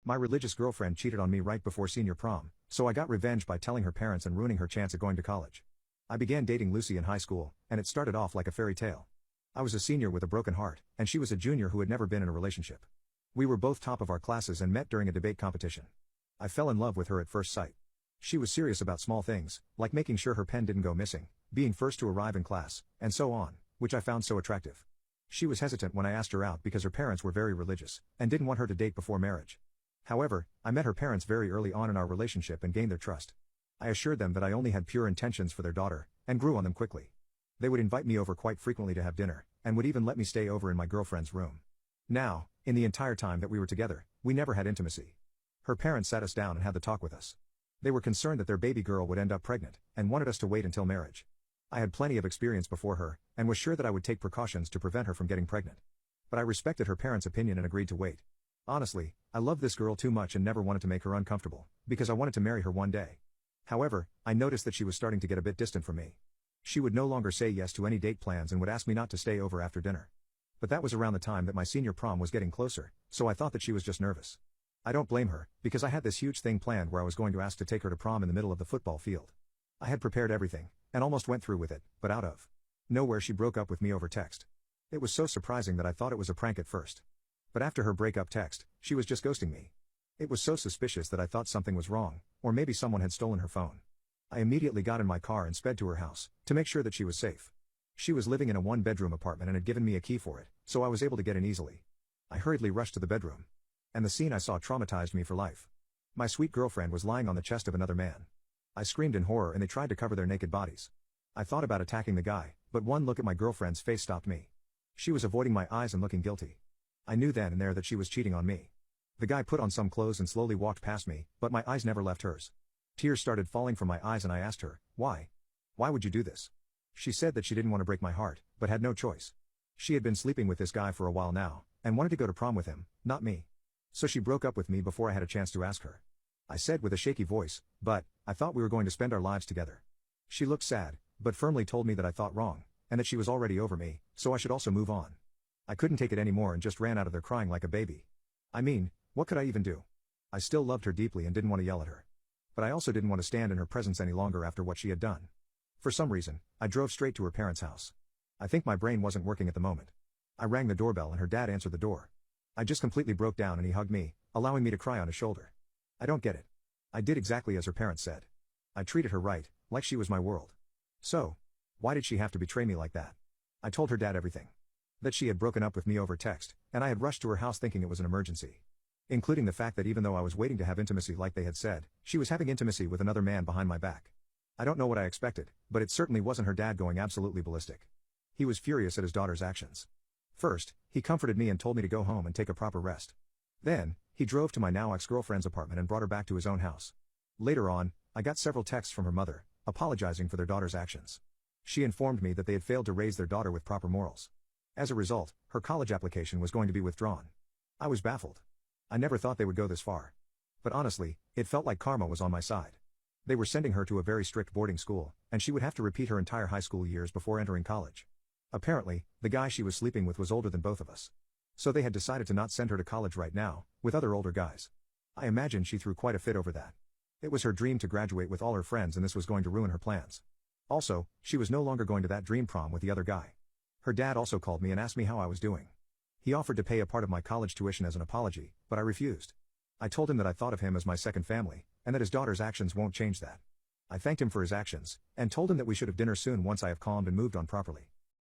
My religious girlfriend cheated on me right before senior prom, so I got revenge by telling her parents and ruining her chance at going to college. I began dating Lucy in high school, and it started off like a fairy tale. I was a senior with a broken heart, and she was a junior who had never been in a relationship. We were both top of our classes and met during a debate competition. I fell in love with her at first sight. She was serious about small things, like making sure her pen didn't go missing, being first to arrive in class, and so on, which I found so attractive. She was hesitant when I asked her out because her parents were very religious, and didn't want her to date before marriage. However, I met her parents very early on in our relationship and gained their trust. I assured them that I only had pure intentions for their daughter, and grew on them quickly. They would invite me over quite frequently to have dinner, and would even let me stay over in my girlfriend's room. Now, in the entire time that we were together, we never had intimacy. Her parents sat us down and had the talk with us. They were concerned that their baby girl would end up pregnant, and wanted us to wait until marriage. I had plenty of experience before her, and was sure that I would take precautions to prevent her from getting pregnant. But I respected her parents' opinion and agreed to wait. Honestly, I loved this girl too much and never wanted to make her uncomfortable, because I wanted to marry her one day. However, I noticed that she was starting to get a bit distant from me. She would no longer say yes to any date plans and would ask me not to stay over after dinner. But that was around the time that my senior prom was getting closer, so I thought that she was just nervous. I don't blame her, because I had this huge thing planned where I was going to ask to take her to prom in the middle of the football field. I had prepared everything, and almost went through with it, but out of nowhere she broke up with me over text. It was so surprising that I thought it was a prank at first. But after her breakup text, she was just ghosting me. It was so suspicious that I thought something was wrong, or maybe someone had stolen her phone. I immediately got in my car and sped to her house, to make sure that she was safe. She was living in a one-bedroom apartment and had given me a key for it, so I was able to get in easily. I hurriedly rushed to the bedroom. And the scene I saw traumatized me for life. My sweet girlfriend was lying on the chest of another man. I screamed in horror and they tried to cover their naked bodies. I thought about attacking the guy, but one look at my girlfriend's face stopped me. She was avoiding my eyes and looking guilty. I knew then and there that she was cheating on me. The guy put on some clothes and slowly walked past me, but my eyes never left hers. Tears started falling from my eyes and I asked her, why? Why would you do this? She said that she didn't want to break my heart, but had no choice. She had been sleeping with this guy for a while now, and wanted to go to prom with him, not me. So she broke up with me before I had a chance to ask her. I said with a shaky voice, but I thought we were going to spend our lives together. She looked sad, but firmly told me that I thought wrong, and that she was already over me, so I should also move on. I couldn't take it anymore and just ran out of there crying like a baby. I mean, what could I even do? I still loved her deeply and didn't want to yell at her. But I also didn't want to stand in her presence any longer after what she had done. For some reason, I drove straight to her parents' house. I think my brain wasn't working at the moment. I rang the doorbell and her dad answered the door. I just completely broke down and he hugged me, allowing me to cry on his shoulder. I don't get it. I did exactly as her parents said. I treated her right, like she was my world. So, why did she have to betray me like that? I told her dad everything. That she had broken up with me over text, and I had rushed to her house thinking it was an emergency. Including the fact that even though I was waiting to have intimacy like they had said, she was having intimacy with another man behind my back. I don't know what I expected, but it certainly wasn't her dad going absolutely ballistic. He was furious at his daughter's actions. First, he comforted me and told me to go home and take a proper rest. Then, he drove to my now ex-girlfriend's apartment and brought her back to his own house. Later on, I got several texts from her mother, apologizing for their daughter's actions. She informed me that they had failed to raise their daughter with proper morals. As a result, her college application was going to be withdrawn. I was baffled. I never thought they would go this far. But honestly, it felt like karma was on my side. They were sending her to a very strict boarding school, and she would have to repeat her entire high school years before entering college. Apparently, the guy she was sleeping with was older than both of us. So they had decided to not send her to college right now, with other older guys. I imagine she threw quite a fit over that. It was her dream to graduate with all her friends and this was going to ruin her plans. Also, she was no longer going to that dream prom with the other guy. Her dad also called me and asked me how I was doing. He offered to pay a part of my college tuition as an apology, but I refused. I told him that I thought of him as my second family, and that his daughter's actions won't change that. I thanked him for his actions, and told him that we should have dinner soon once I have calmed and moved on properly.